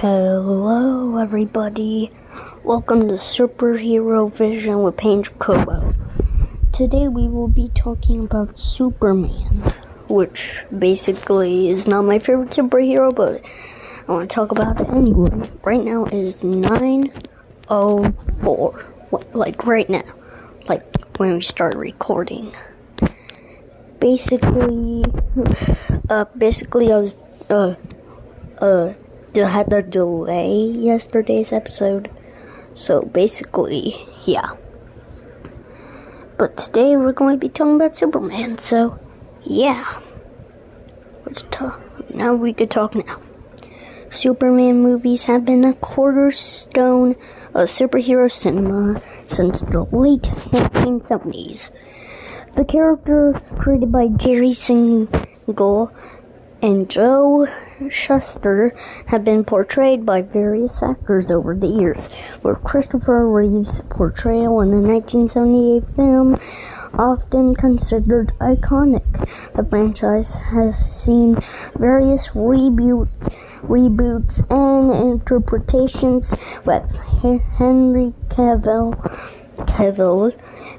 Hello everybody, welcome to Superhero Vision with Peyton Jacobo. Today we will be talking about Superman, which basically is not my favorite superhero, but I want to talk about it anyway. Right now it is 9:04, like right now, like when we start recording. Basically I was had the delay yesterday's episode, so basically, yeah. But today we're going to be talking about Superman, so yeah. Let's talk. Now we could talk now. Superman movies have been a cornerstone of superhero cinema since the late 1970s. The character created by Jerry Siegel and Joe Shuster have been portrayed by various actors over the years, with Christopher Reeve's portrayal in the 1978 film often considered iconic. The franchise has seen various reboots and interpretations, with Henry Cavill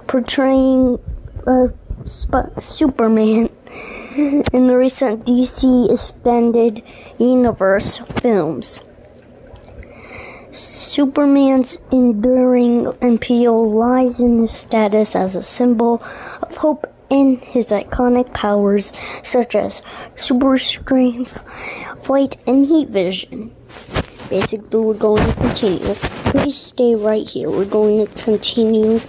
portraying Superman in the recent DC Extended Universe films. Superman's enduring appeal lies in his status as a symbol of hope and his iconic powers such as super strength, flight, and heat vision. Basically, we're going to continue. Please stay right here. We're going to continue.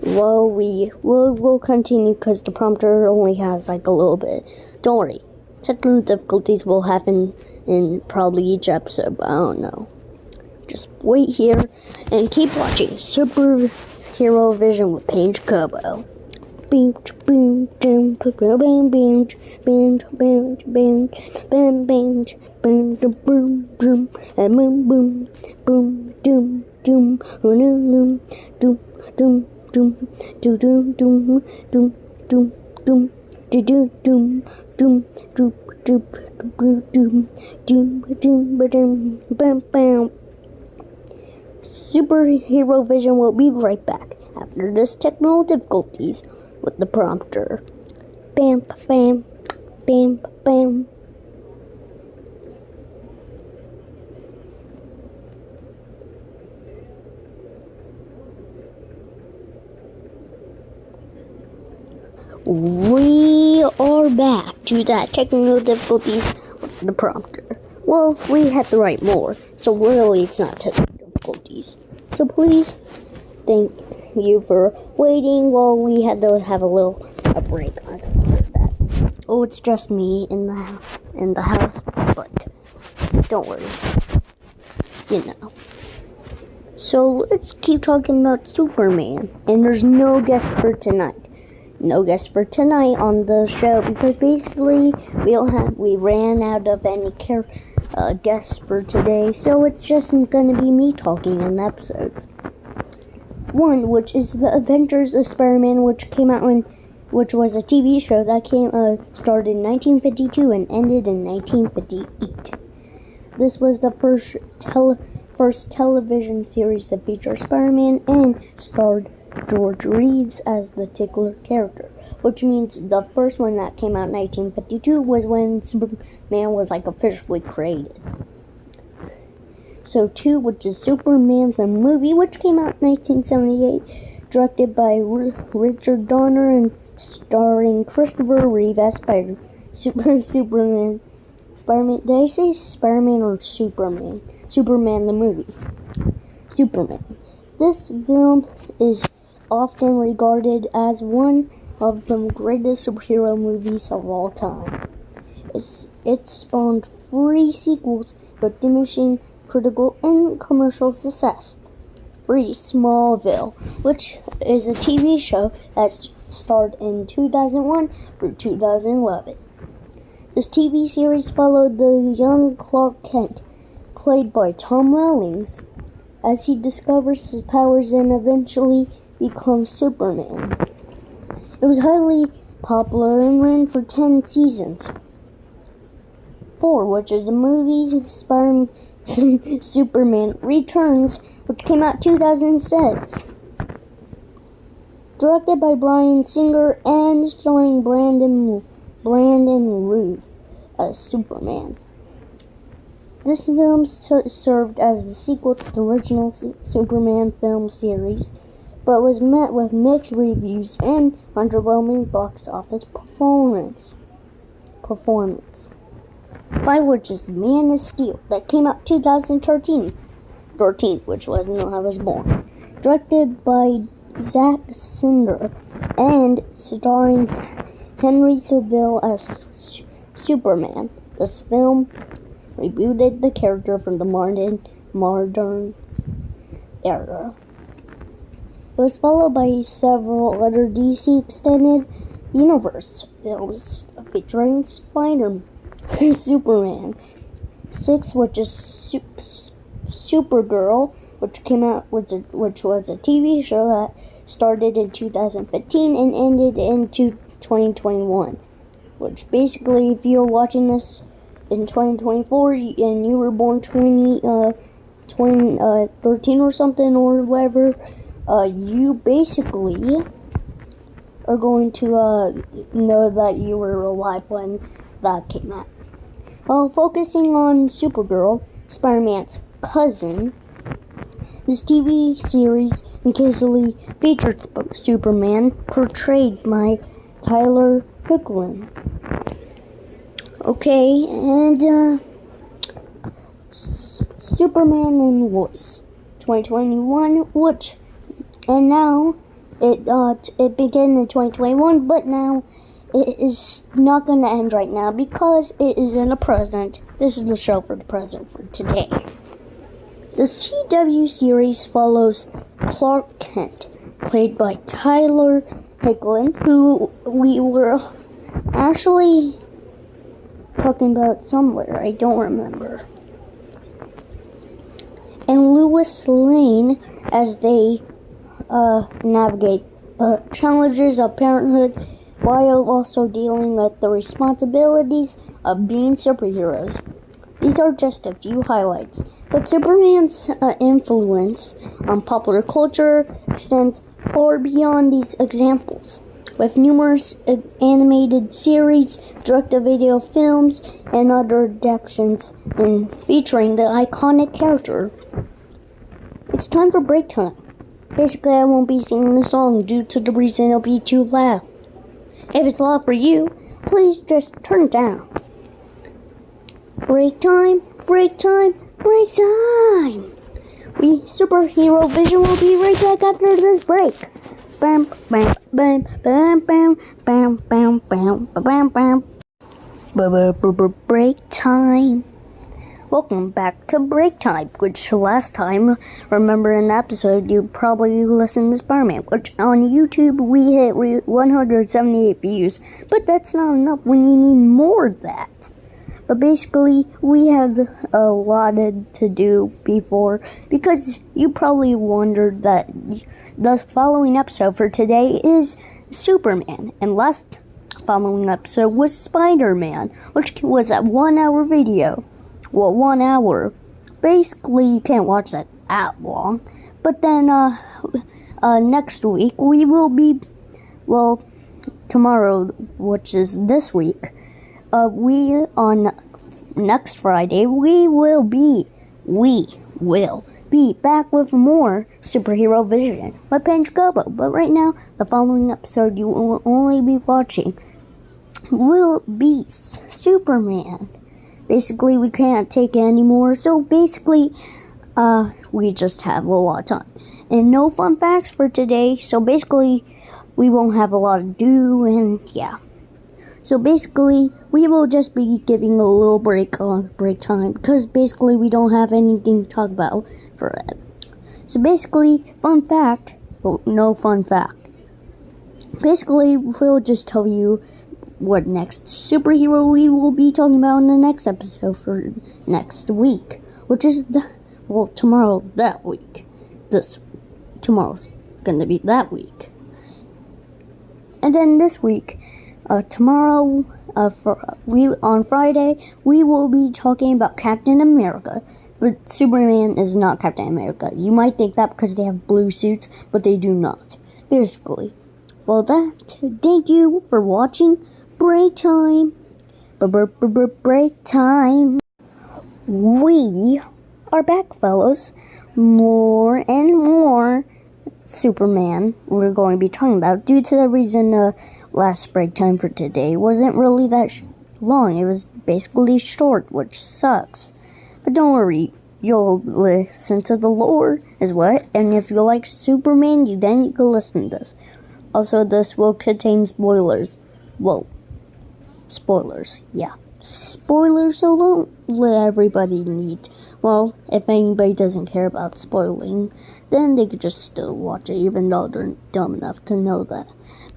Well, we'll continue because the prompter only has like a little bit. Don't worry. Technical difficulties will happen in probably each episode, but I don't know. Just wait here and keep watching Superhero Vision with Peyton Jacobo. Superhero Vision will be right back after this technical difficulties with the prompter. Bam, bam, bam, bam. We are back to that technical difficulties with the prompter. Well, we had to write more, so really it's not technical difficulties. So please, thank you for waiting while we had to have a break. I don't know that. Oh, it's just me in the house, but don't worry. You know. So let's keep talking about Superman, and there's no guest for tonight. No guest for tonight on the show because basically we ran out of any guests for today, so it's just going to be me talking in the episodes. One, which is the Adventures of Spider-Man, which was a TV show that started in 1952 and ended in 1958. This was the first television series to feature Spider-Man and starred George Reeves as the titular character, which means the first one that came out in 1952 was when Superman was officially created. So 2, which is Superman the movie, which came out in 1978, directed by Richard Donner and starring Christopher Reeve as Superman. Did I say Spider-Man or Superman? Superman the movie. Superman. This film is often regarded as one of the greatest superhero movies of all time. It spawned 3 sequels with diminishing critical and commercial success. Smallville, which is a TV show that starred in 2001 through 2011. This TV series followed the young Clark Kent, played by Tom Welling, as he discovers his powers and eventually becomes Superman. It was highly popular and ran for 10 seasons. 4, which is the movie Superman Returns, which came out 2006. Directed by Bryan Singer and starring Brandon Routh as Superman. This film served as the sequel to the original Superman film series, but was met with mixed reviews and underwhelming box office performance. 5, which is Man of Steel, that came out 2013, which was when I was born. Directed by Zack Snyder and starring Henry Cavill as Superman. This film rebooted the character from the modern era. It was followed by several other DC Extended Universe films featuring Superman. 6, which is Supergirl, which came out, which was a TV show that started in 2015 and ended in 2021. Which basically, if you're watching this in 2024 and you were born 2013 or something or whatever, you basically are going to know that you were alive when that came out. Focusing on Supergirl, Spider-Man's cousin, this TV series occasionally featured Superman, portrayed by Tyler Hoechlin. Okay, and Superman and Lois, 2021, and now it began in 2021, but now it is not going to end right now because it is in the present. This is the show for the present for today. The CW series follows Clark Kent, played by Tyler Hoechlin, who we were actually talking about somewhere, I don't remember. And Lois Lane as they navigate the challenges of parenthood while also dealing with the responsibilities of being superheroes. These are just a few highlights, but Superman's influence on popular culture extends far beyond these examples, with numerous animated series, direct-to-video films, and other adaptations featuring the iconic character. It's time for break time. Basically, I won't be singing the song due to the reason it'll be too loud. If it's loud for you, please just turn it down. Break time, break time, break time! We Superhero Vision will be right back after this break. Bam, bam, bam, bam, bam, bam, bam, bam, bam, bam. Break time. Welcome back to Break Time, which last time, remember in the episode, you probably listened to Spider-Man, which on YouTube we hit 178 views, but that's not enough when you need more of that. But basically, we have a lot to do before, because you probably wondered that the following episode for today is Superman, and last following episode was Spider-Man, which was a 1 hour video. Well, 1 hour. Basically, you can't watch that long. But then, next week, we will be, tomorrow, which is this week, on next Friday, we will be back with more Superhero Vision with Peyton Jacobo. But right now, the following episode you will only be watching will be Superman. Basically, we can't take it anymore, so basically, we just have a lot of time. And no fun facts for today, so basically, we won't have a lot to do, and yeah. So basically, we will just be giving a little break time, because basically, we don't have anything to talk about for it. So basically, no fun fact. Basically, we'll just tell you what next superhero we will be talking about in the next episode for next week, which is tomorrow that week. Tomorrow's gonna be that week. And then this week, tomorrow, on Friday we will be talking about Captain America. But Superman is not Captain America. You might think that because they have blue suits, but they do not. Basically. Well, thank you for watching. Break time. Break time. We are back, fellas. More and more Superman we're going to be talking about. Due to the reason last break time for today wasn't really that long. It was basically short, which sucks. But don't worry, you'll listen to the lore as well. And if you like Superman, you can listen to this. Also, this will contain spoilers. Well, spoilers, yeah. Spoilers, so don't let everybody need. Well, if anybody doesn't care about spoiling, then they could just still watch it, even though they're dumb enough to know that.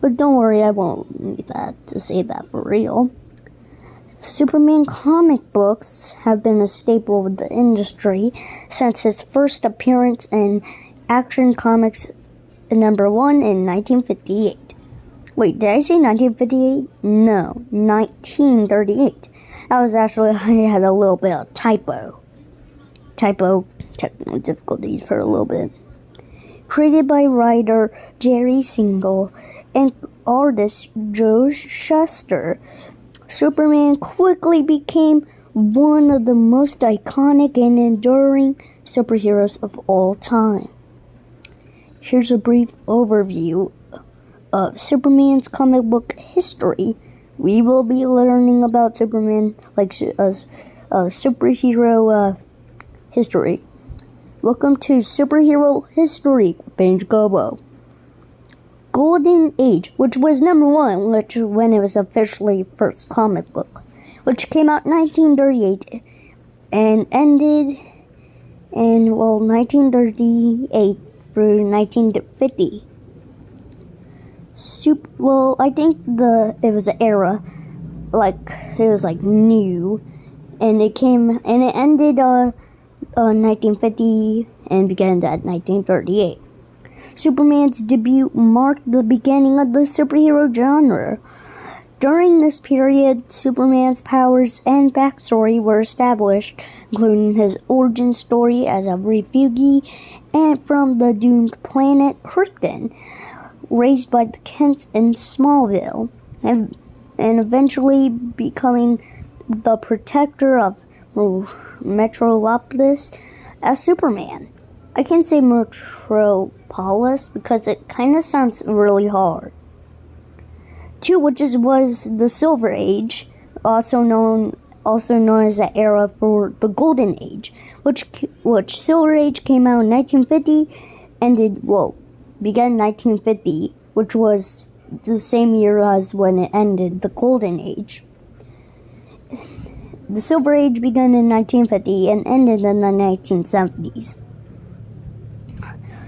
But don't worry, I won't need that to say that for real. Superman comic books have been a staple of the industry since its first appearance in Action Comics #1 in 1958. Wait, did I say 1958? No, 1938. That was actually, I had a little bit of typo technical difficulties for a little bit. Created by writer Jerry Siegel and artist Joe Shuster, Superman quickly became one of the most iconic and enduring superheroes of all time. Here's a brief overview of Superman's comic book history. We will be learning about Superman, like superhero history. Welcome to Superhero History with Peyton Jacobo. Golden Age, which was #1, when it was officially first comic book, which came out in 1938 and ended in 1938 through 1950. I think it was an era, it was new, and it ended 1950 and began at 1938. Superman's debut marked the beginning of the superhero genre. During this period, Superman's powers and backstory were established, including his origin story as a refugee and from the doomed planet Krypton, raised by the Kents in Smallville, and eventually becoming the protector of Metropolis as Superman. I can't say Metropolis because it kind of sounds really hard. Which was the Silver Age, also known as the era for the Golden Age, which Silver Age came out in 1950, began in 1950, which was the same year as when it ended the Golden Age. The Silver Age began in 1950 and ended in the 1970s.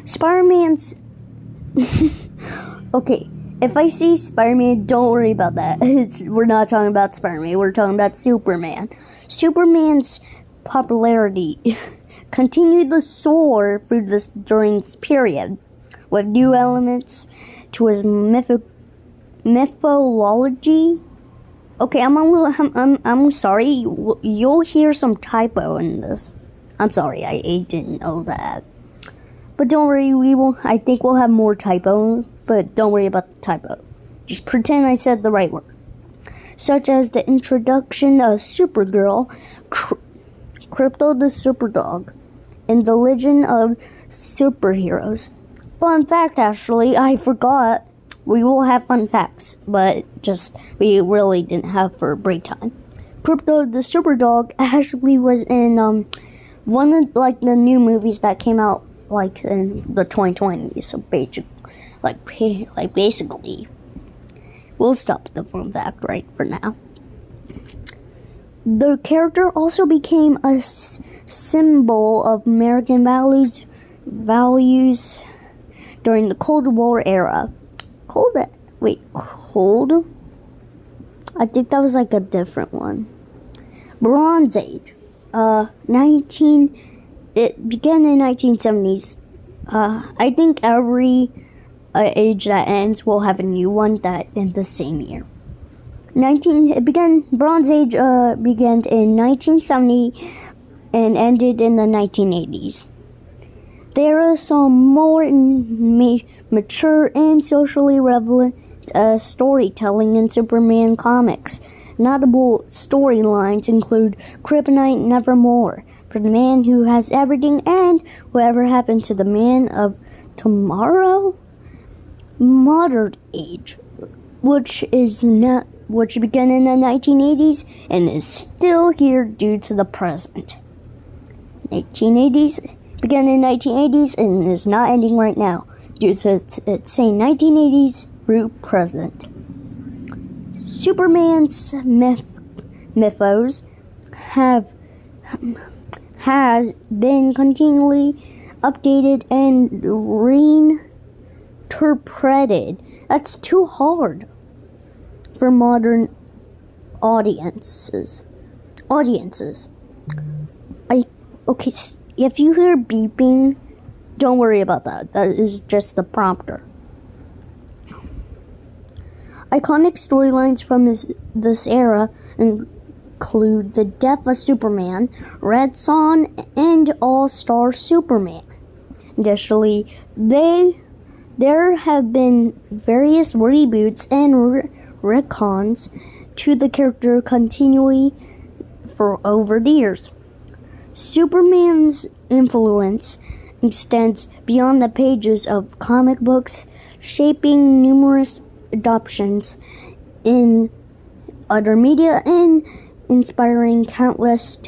Spider-Man's... Okay, if I say Spider-Man, don't worry about that. We're not talking about Spider-Man, we're talking about Superman. Superman's popularity continued to soar during this period, with new elements to his mythology. Okay, I'm sorry. You'll hear some typo in this. I'm sorry, I didn't know that. But don't worry, I think we'll have more typo, but don't worry about the typo. Just pretend I said the right word. Such as the introduction of Supergirl, Krypto the Superdog, and the Legend of Superheroes. Fun fact, actually, I forgot. We will have fun facts, but we really didn't have for break time. Krypto the Superdog actually was in one of the new movies that came out in the 2020s. So basically, we'll stop the fun fact right for now. The character also became a symbol of American values during the Cold War era. Cold? I think that was a different one. Bronze Age. It began in 1970s. I think every age that ends will have a new one that in the same year. Bronze Age began in 1970 and ended in the 1980s. There are some more mature and socially relevant storytelling in Superman comics. Notable storylines include Kryptonite Nevermore, For the Man Who Has Everything, and Whatever Happened to the Man of Tomorrow. Modern Age, which began in the 1980s and is still here due to the present. 1980s began in 1980s and is not ending right now due to its saying 1980s through present. Superman's mythos has been continually updated and reinterpreted. That's too hard for modern audiences. Okay, if you hear beeping, don't worry about that. That is just the prompter. Iconic storylines from this era include the death of Superman, Red Son, and All-Star Superman. Additionally, there have been various reboots and retcons to the character continually for over the years. Superman's influence extends beyond the pages of comic books, shaping numerous adaptations in other media and inspiring countless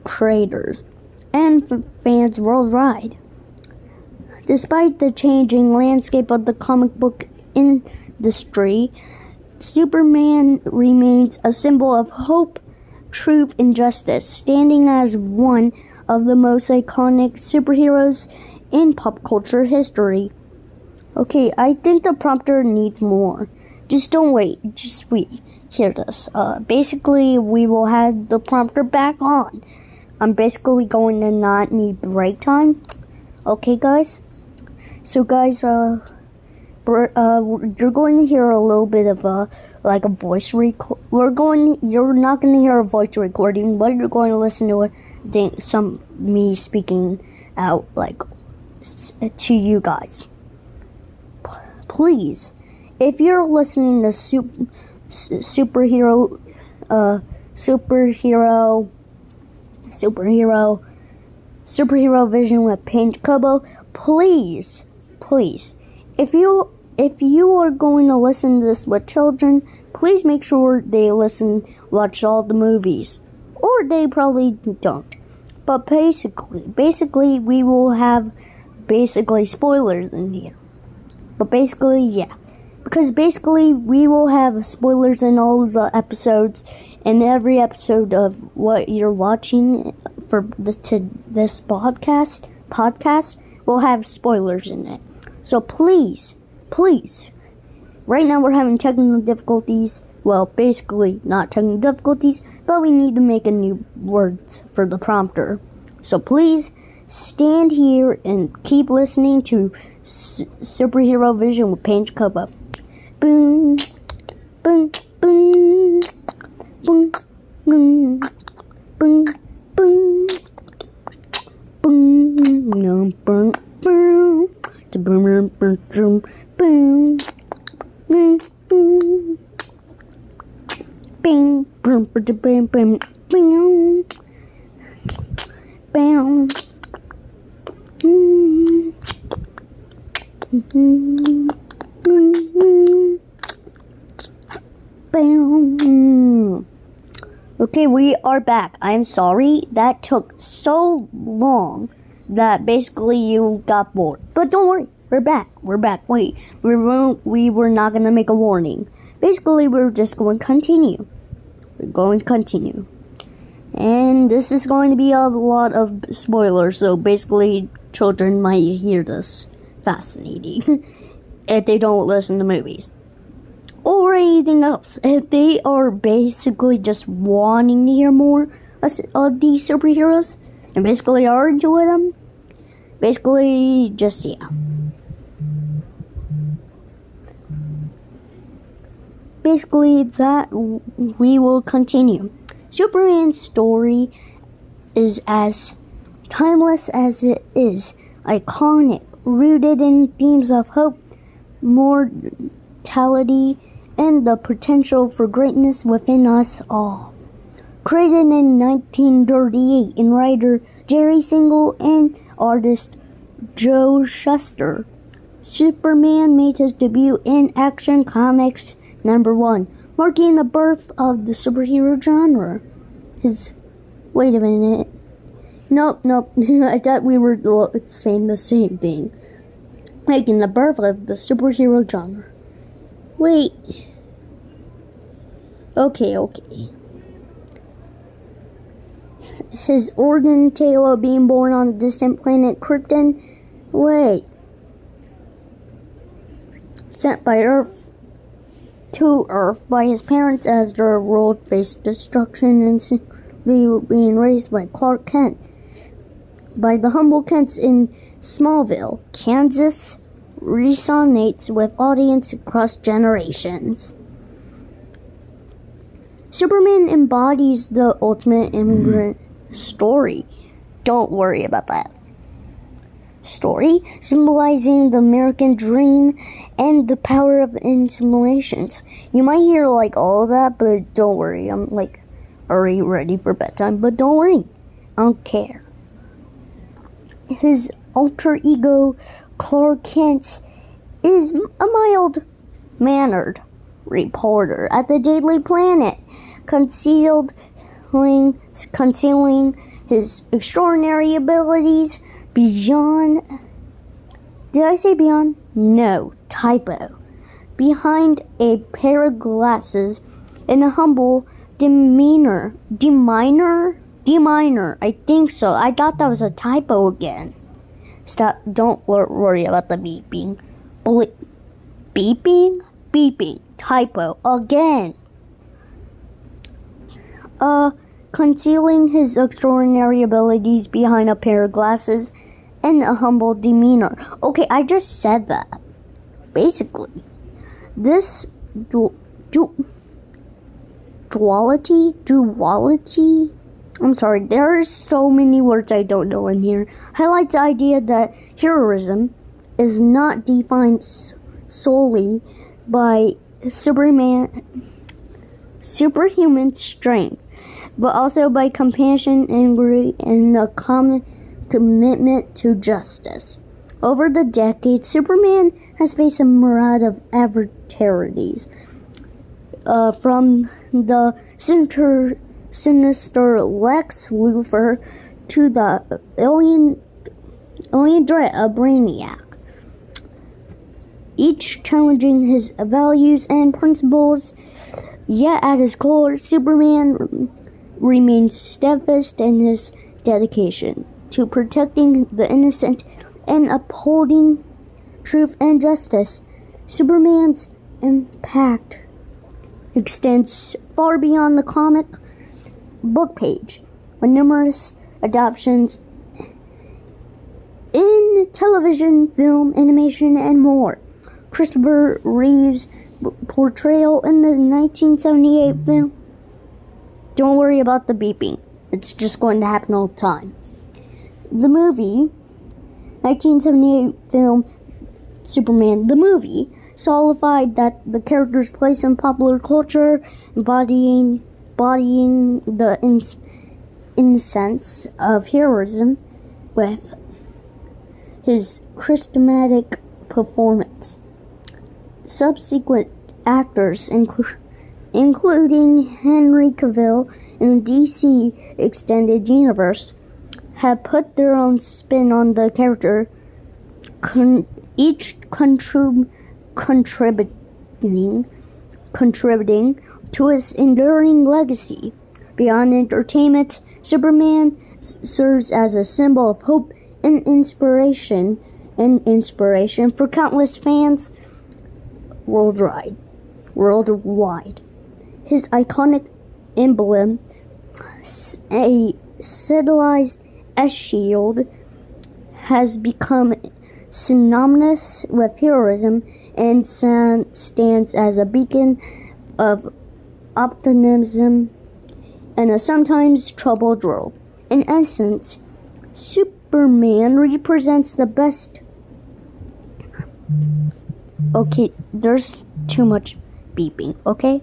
creators and fans worldwide. Despite the changing landscape of the comic book industry, Superman remains a symbol of hope, truth, and justice, standing as one of the most iconic superheroes in pop culture history. Okay, I think the prompter needs more. Just don't wait. Just wait. Hear this. Basically, we will have the prompter back on. I'm basically going to not need break time. Okay, guys? So, guys, you're going to hear a little bit of a voice record. You're not going to hear a voice recording, but you're going to listen to me speaking out, to you guys. Please, if you're listening to superhero vision with Peyton Jacobo, please, if you are going to listen to this with children, please make sure they watch all the movies, or they probably don't. But basically, we will have spoilers in here. But yeah. Because we will have spoilers in all the episodes, and every episode of what you're watching for this podcast will have spoilers in it. So please, right now we're having technical difficulties. Well, basically not technical difficulties, but we need to make a new words for the prompter. So please stand here and keep listening to Superhero Vision with Peyton Jacobo. Boom, boom, boom, boom, boom, boom, boom, boom, boom, boom, boom, boom, boom, boom, bing, boom, bing, bing, bing, bam. Okay, we are back. I'm sorry that took so long that basically you got bored. But don't worry, we're back. Wait, we were not going to make a warning. Basically, we're just going to continue. We're going to continue. And this is going to be a lot of spoilers, so basically children might hear this fascinating if they don't listen to movies. Or anything else. If they are basically just wanting to hear more of these superheroes and basically are into them, basically just, yeah. basically that we will continue. Superman's story is as timeless as it is iconic, rooted in themes of hope, mortality, and the potential for greatness within us all. Created in 1938 in writer Jerry Siegel and artist Joe Shuster, Superman made his debut in Action Comics #1, marking the birth of the superhero genre. Wait a minute. Nope. I thought we were saying the same thing. Making the birth of the superhero genre. Wait. Okay. His origin tale of being born on the distant planet Krypton. Wait. Sent by to Earth by his parents as their world faced destruction and being raised by Clark Kent. By the humble Kents in Smallville, Kansas, resonates with audience across generations. Superman embodies the ultimate immigrant story. Don't worry about that. Story symbolizing the American dream and the power of simulations. You might hear all of that, but don't worry. I'm already ready for bedtime, but don't worry. I don't care. His alter ego, Clark Kent, is a mild-mannered reporter at the Daily Planet, concealing his extraordinary abilities beyond. Did I say beyond? No, typo. Behind a pair of glasses and a humble demeanor. Demeanor, I think so. I thought that was a typo again. Stop, don't worry about the beeping. Beeping, typo, again. Concealing his extraordinary abilities behind a pair of glasses and a humble demeanor. Okay, I just said that. Basically, this duality, I'm sorry, there are so many words I don't know in here, highlights the idea that heroism is not defined solely by superhuman strength, but also by compassion and a common commitment to justice. Over the decades, Superman has faced a myriad of adversities, from the sinister Lex Luthor to the alien threat of Brainiac, each challenging his values and principles. Yet at his core, Superman remains steadfast in his dedication to protecting the innocent and upholding truth and justice. Superman's impact extends far beyond the comic book page, with numerous adaptations in television, film, animation, and more. Christopher Reeve's portrayal in the 1978 film. Don't worry about the beeping. It's just going to happen all the time. The movie, 1978 film Superman, the movie, solidified that the character's place in popular culture, embodying the essence of heroism with his charismatic performance. Subsequent actors, including Henry Cavill in the DC Extended Universe, have put their own spin on the character, each contributing to his enduring legacy. Beyond entertainment, Superman serves as a symbol of hope and inspiration for countless fans worldwide. His iconic emblem, a stylized S-shield, has become synonymous with heroism and stands as a beacon of optimism and a sometimes troubled world. In essence, Superman represents the best. Okay, there's too much beeping, okay?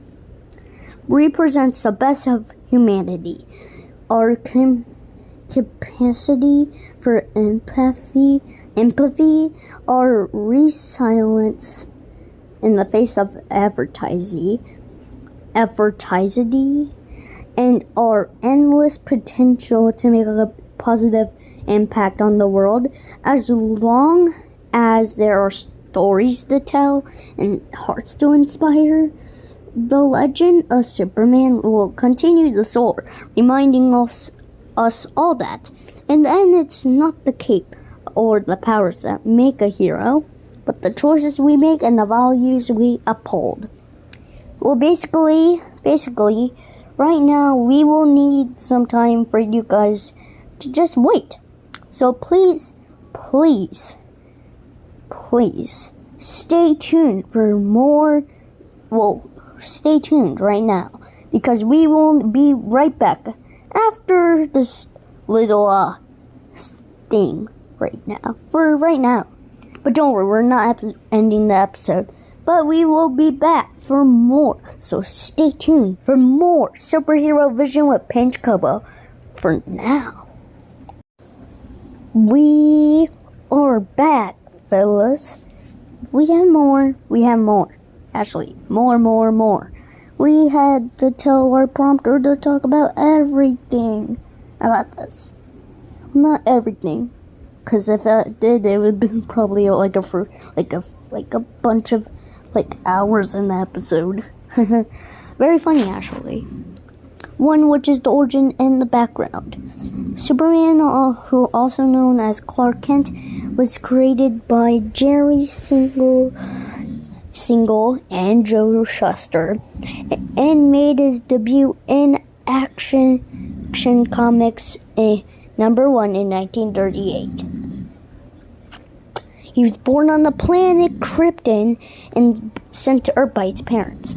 Represents the best of humanity. Our capacity for empathy, our resilience in the face of adversity, and our endless potential to make a positive impact on the world. As long as there are stories to tell and hearts to inspire, the legend of Superman will continue to soar, reminding us all that in the end it's not the cape or the powers that make a hero, but the choices we make and the values we uphold. Well, basically, right now we will need some time for you guys to just wait. So please, stay tuned for more. Well, stay tuned right now, because we will be right back after this little thing right now. But don't worry, we're not ending the episode, but we will be back for more. So stay tuned for more Superhero Vision with Peyton Jacobo. For now, we are back, fellas. We have more. Actually, more. We had to tell our prompter to talk about everything about this. Not everything, because if it did, it would be probably like a bunch of hours in the episode. Very funny, actually. One which is the origin and the background. Superman, who also known as Clark Kent, was created by Jerry Siegel and Joe Shuster, and made his debut in Action Comics #1 in 1938. He was born on the planet Krypton and sent to Earth by his parents.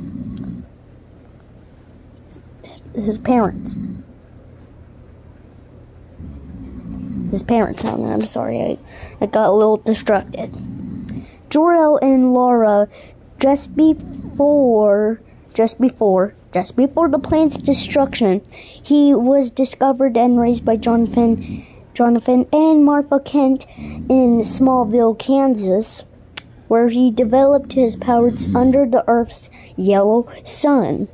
I'm sorry, I got a little distracted. Jor-El and Laura, just before the planet's destruction, he was discovered and raised by Jonathan and Martha Kent in Smallville, Kansas, where he developed his powers under the Earth's yellow sun.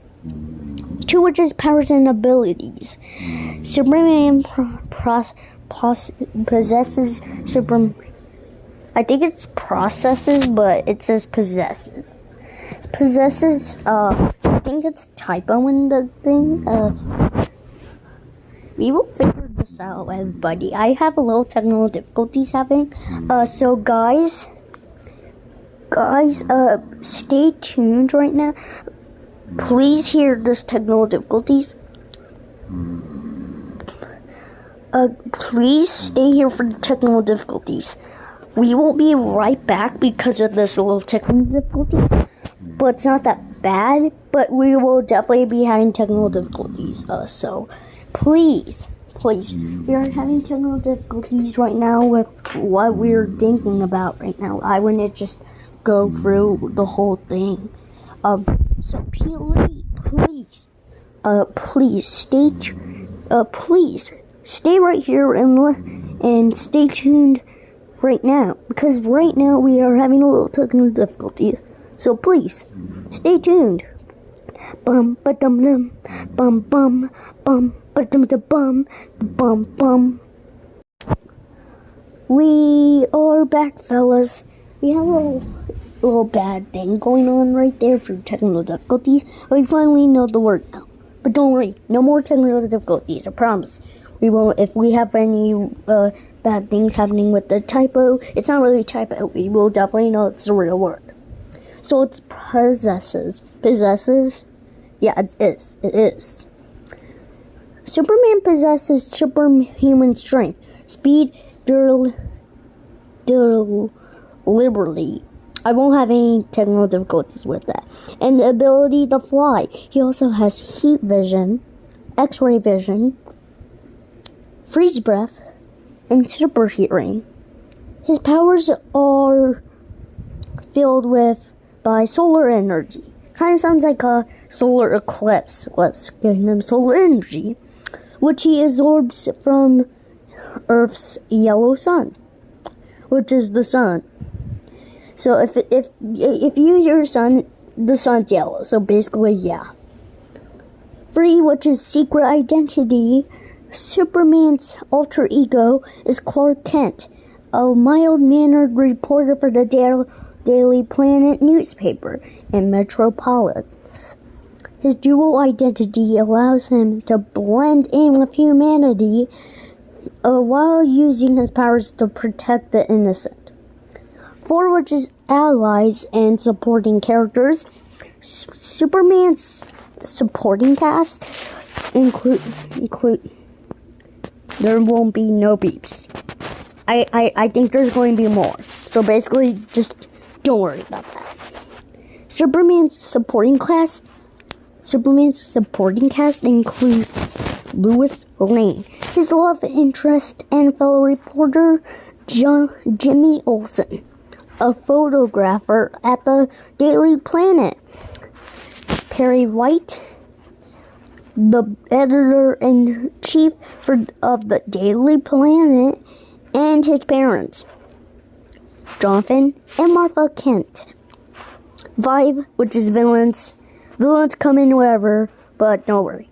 Two of his powers and abilities. Superman possesses I think it's processes, but it says possesses. I think it's typo in the thing. We will figure this out, everybody. I have a little technical difficulties happening. So guys, stay tuned right now. Please hear this technical difficulties. Please stay here for the technical difficulties. We will be right back because of this little technical difficulties. But it's not that bad, but we will definitely be having technical difficulties. So please, we are having technical difficulties right now with what we're thinking about right now. I want to just go through the whole thing. So please stay right here and stay tuned right now, because right now we are having a little technical difficulties. So please stay tuned. Bum ba dum dum, bum bum bum ba dum da bum bum bum. We are back, fellas. We have a little bad thing going on right there for technical difficulties. We finally know the word now. But don't worry, no more technical difficulties, I promise. We won't. If we have any bad things happening with the typo, it's not really typo. We will definitely know it's the real word. So it's possesses. Yeah, it is. Superman possesses superhuman strength, speed, durability, I won't have any technical difficulties with that. And the ability to fly. He also has heat vision, X-ray vision, freeze breath, and super hearing. His powers are filled by solar energy. Kind of sounds like a solar eclipse. Let's give him solar energy, which he absorbs from Earth's yellow sun, which is the sun. So if you use your sun, the sun's yellow. So basically, yeah. 3, which is secret identity. Superman's alter ego is Clark Kent, a mild-mannered reporter for the Daily Planet newspaper in Metropolis. His dual identity allows him to blend in with humanity while using his powers to protect the innocent. 4, which is allies and supporting characters. Superman's supporting cast include there won't be no beeps. I think there's going to be more. So basically, just don't worry about that. Superman's supporting cast includes Lois Lane, his love interest and fellow reporter Jimmy Olsen, a photographer at the Daily Planet, Perry White, the editor-in-chief of the Daily Planet, and his parents, Jonathan and Martha Kent. 5, which is villains. Villains come in wherever, but don't worry.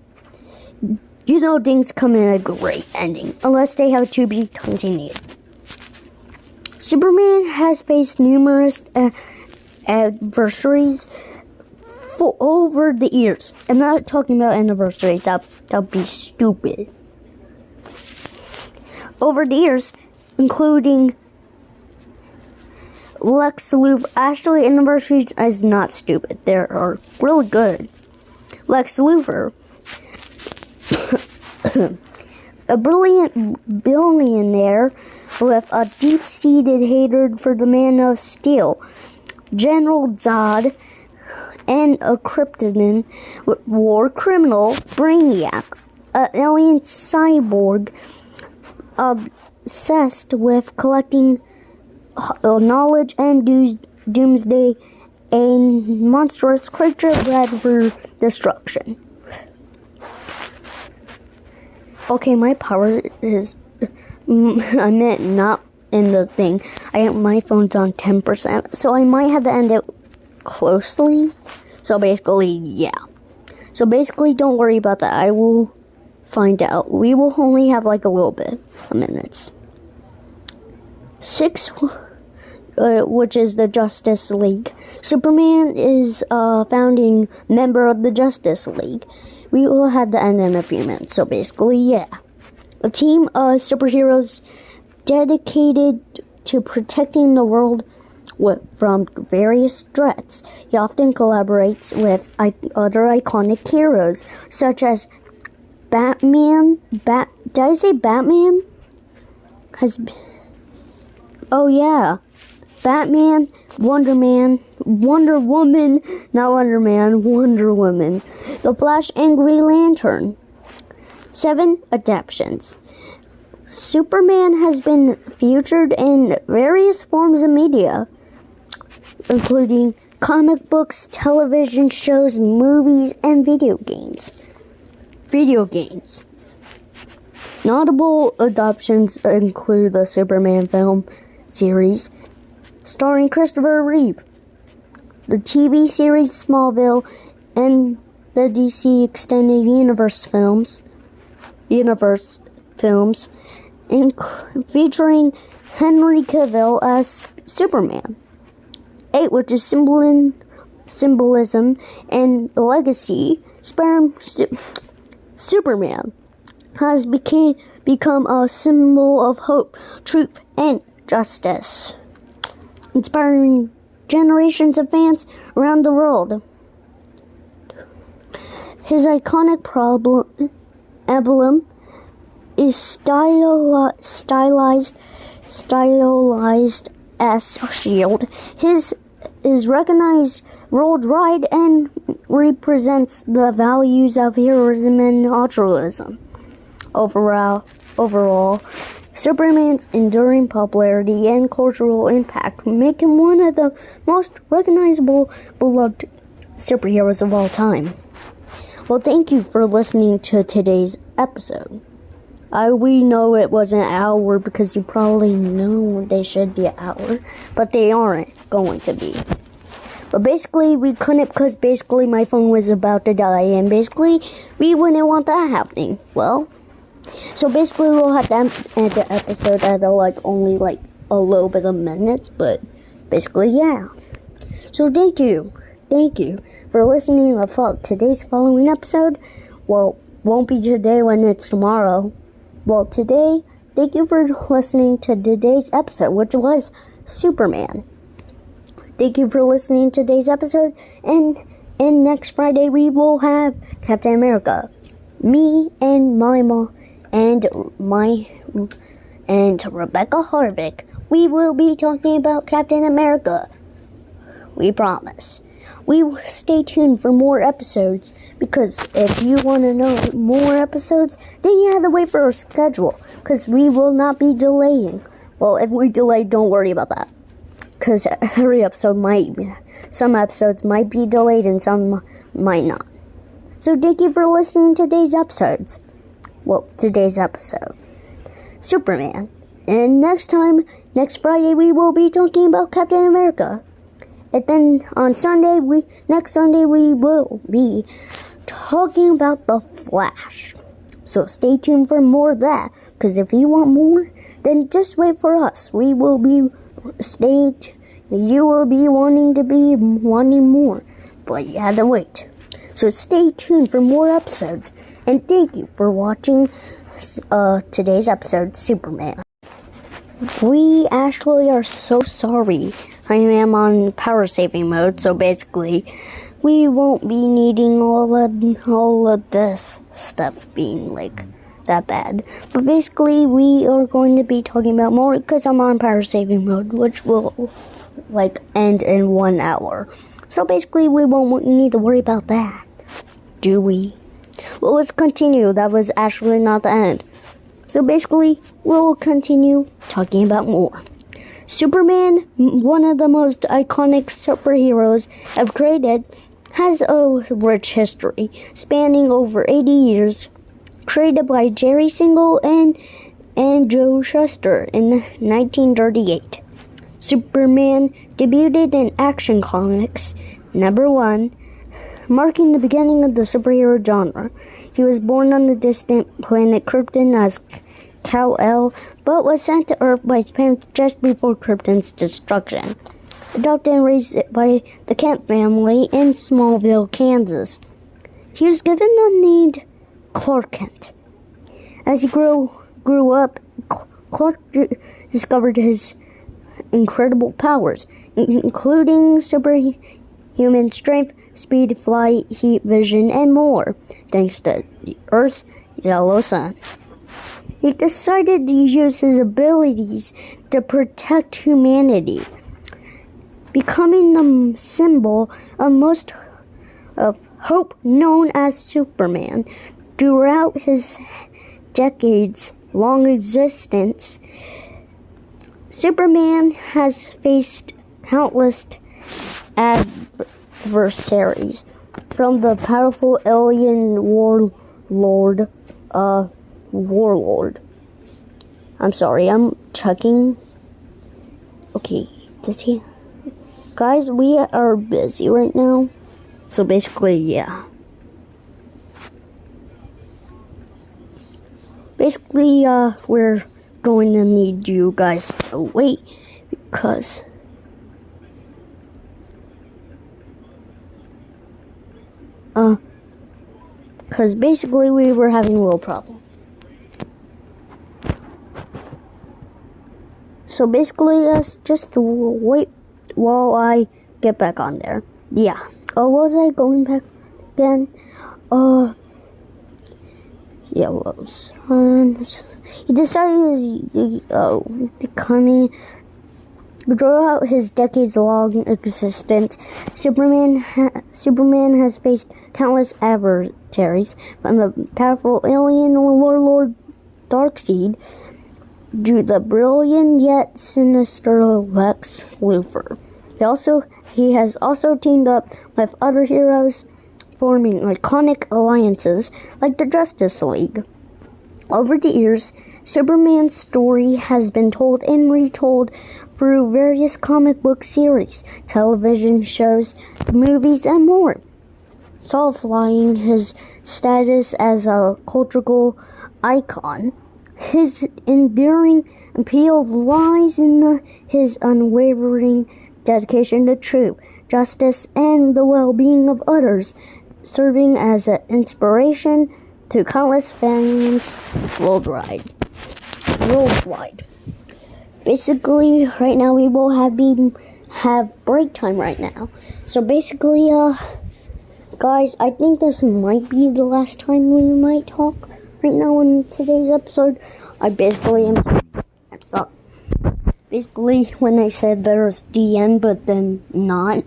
You know things come in a great ending, unless they have to be continued. Superman has faced numerous adversaries over the years. I'm not talking about anniversaries, that would be stupid. Over the years, including Lex Luthor. Actually, anniversaries is not stupid. They are really good. Lex Luthor, a brilliant billionaire with a deep-seated hatred for the Man of Steel, General Zod, and a Kryptonian war criminal, Brainiac, an alien cyborg obsessed with collecting knowledge and doomsday, a monstrous creature bred for destruction. Okay, my power is... I meant not in the thing. My phone's on 10%, so I might have to end it closely. So basically, yeah. So basically, don't worry about that. I will find out. We will only have like a little bit of minutes. 6, which is the Justice League. Superman is a founding member of the Justice League. We will have to end in a few minutes. So basically, yeah. A team of superheroes dedicated to protecting the world from various threats. He often collaborates with other iconic heroes, such as Batman. Did I say Batman? Oh yeah, Batman, Wonder Woman, Wonder Woman, The Flash, and Green Lantern. 7 adaptations. Superman has been featured in various forms of media, including comic books, television shows, movies, and video games. Notable adaptations include the Superman film series starring Christopher Reeve, the TV series Smallville, and the DC Extended Universe films, featuring Henry Cavill as Superman. 8, which is symbolism and legacy. Superman has become a symbol of hope, truth, and justice, inspiring generations of fans around the world. His iconic emblem is stylized as a shield. His is recognized worldwide and represents the values of heroism and altruism. Overall, Superman's enduring popularity and cultural impact make him one of the most recognizable, beloved superheroes of all time. Well, thank you for listening to today's episode. We know it was an hour because you probably know they should be an hour, but they aren't going to be. But basically, we couldn't because basically my phone was about to die, and basically, we wouldn't want that happening. Well, so basically, we'll have to end the episode at only a little bit of minutes, but basically, yeah. So thank you for listening to today's following episode. Well, won't be today when it's tomorrow. Well, today, thank you for listening to today's episode, which was Superman. Thank you for listening to today's episode, and next Friday we will have Captain America. Me and my mom and Rebecca Harvick, we will be talking about Captain America. We promise. Stay tuned for more episodes, because if you want to know more episodes, then you have to wait for our schedule, because we will not be delaying. Well, if we delay, don't worry about that, because some episodes might be delayed and some might not. So thank you for listening to today's episode, Superman. And next Friday, we will be talking about Captain America. And then on next Sunday, we will be talking about The Flash. So stay tuned for more of that, because if you want more, then just wait for us. You will be wanting more, but you have to wait. So stay tuned for more episodes, and thank you for watching today's episode, Superman. We actually are so sorry. I am on power saving mode, so basically, we won't be needing all of this stuff being that bad. But basically, we are going to be talking about more because I'm on power saving mode, which will end in 1 hour. So basically, we won't need to worry about that, do we? Well, let's continue. That was actually not the end. So basically, we'll continue talking about more. Superman, one of the most iconic superheroes ever created, has a rich history spanning over 80 years. Created by Jerry Siegel and Joe Shuster in 1938. Superman debuted in Action Comics #1, marking the beginning of the superhero genre. He was born on the distant planet Krypton as Kal-El, but was sent to Earth by his parents just before Krypton's destruction. Adopted and raised by the Kent family in Smallville, Kansas. He was given the name Clark Kent. As he grew up, Clark discovered his incredible powers, including superhuman strength, speed, flight, heat, vision, and more, thanks to the Earth's yellow sun. He decided to use his abilities to protect humanity, becoming the symbol of hope known as Superman. Throughout his decades-long existence, Superman has faced countless adversaries, from the powerful alien warlord. I'm sorry, I'm checking. Okay, does he? Guys, we are busy right now. So basically, yeah. Basically, we're going to need you guys to wait because basically we were having a little problem. So basically, let's just wait while I get back on there. Yeah. Oh, was I going back again? Yellow suns. He decided becoming Throughout his decades-long existence, Superman has faced countless adversaries, from the powerful alien warlord Darkseid to the brilliant yet sinister Lex Luthor. He has also teamed up with other heroes, forming iconic alliances like the Justice League. Over the years, Superman's story has been told and retold through various comic book series, television shows, movies, and more, solidifying his status as a cultural icon. His enduring appeal lies in his unwavering dedication to truth, justice, and the well-being of others, serving as an inspiration to countless fans worldwide. Basically, right now we will have break time right now. So basically, guys, I think this might be the last time we might talk right now in today's episode. I'm sorry. Basically, when I said there's the end, but then not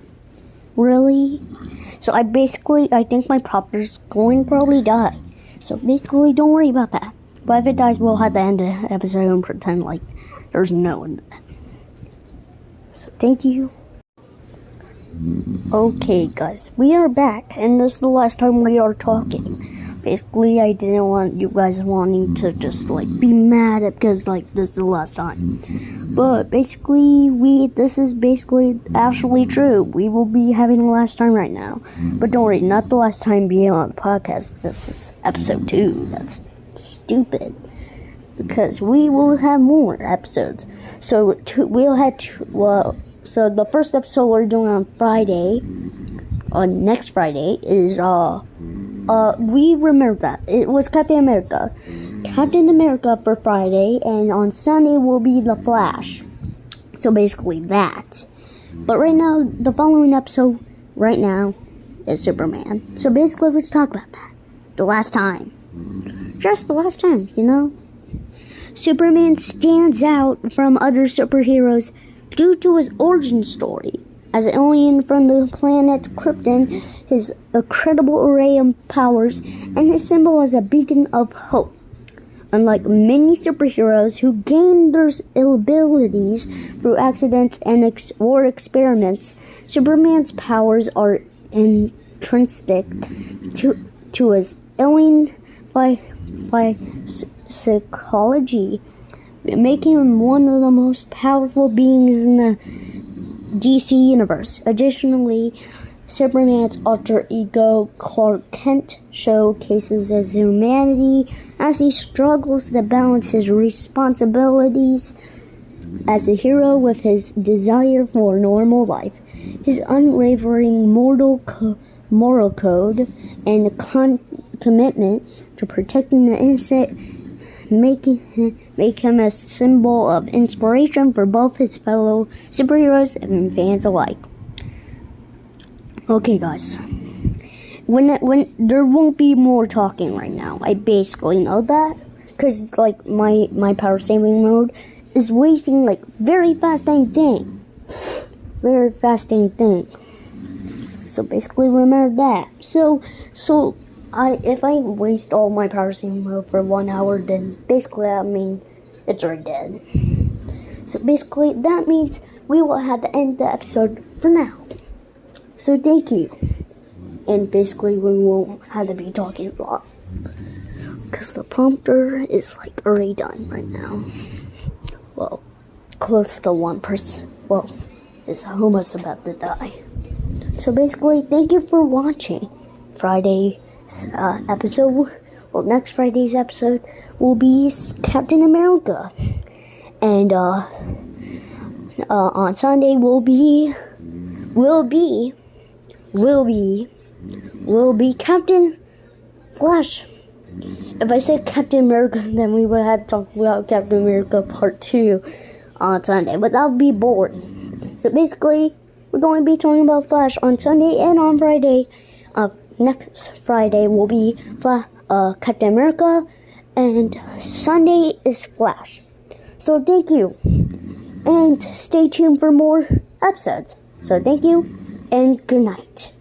really. So I think my prompter's going to probably die. So basically, don't worry about that. But if it dies, we'll have to end the episode and pretend like there's no one. So thank you. Okay, guys, we are back, and this is the last time we are talking. Basically, I didn't want you guys wanting to just be mad at because this is the last time. But basically, this is actually true. We will be having the last time right now. But don't worry, not the last time being on the podcast. This is episode 2. That's stupid. Because we will have more episodes. So so the first episode we're doing on Friday, on next Friday, is we remember that it was Captain America for Friday, and on Sunday will be The Flash. So basically that. But right now, the following episode right now is Superman. So basically, let's talk about that. The last time. Just the last time, Superman stands out from other superheroes due to his origin story. As an alien from the planet Krypton, his incredible array of powers, and his symbol as a beacon of hope. Unlike many superheroes who gain their abilities through accidents and or experiments, Superman's powers are intrinsic to his alien psychology, making him one of the most powerful beings in the DC universe. Additionally, Superman's alter ego Clark Kent showcases his humanity as he struggles to balance his responsibilities as a hero with his desire for a normal life. His unwavering moral code and commitment to protecting the innocent make him a symbol of inspiration for both his fellow superheroes and fans alike. Okay, guys. When there won't be more talking right now. I basically know that because my power saving mode is wasting very fasting thing. So basically remember that. So if I waste all my power saving mode for 1 hour, then basically I mean it's already dead. So basically that means we will have to end the episode for now. So thank you. And basically we won't have to be talking a lot, because the prompter is already done right now. Well, close to 1%. Well, it's almost about to die. So basically, thank you for watching Friday's episode. Well, next Friday's episode will be Captain America, and on Sunday will be Captain Flash. If I said Captain America, then we would have to talk about Captain America Part 2 on Sunday, but that would be boring. So basically, we're going to be talking about Flash on Sunday, and on Friday, next Friday will be Captain America, and Sunday is Flash. So thank you. and stay tuned for more episodes. So thank you, and good night.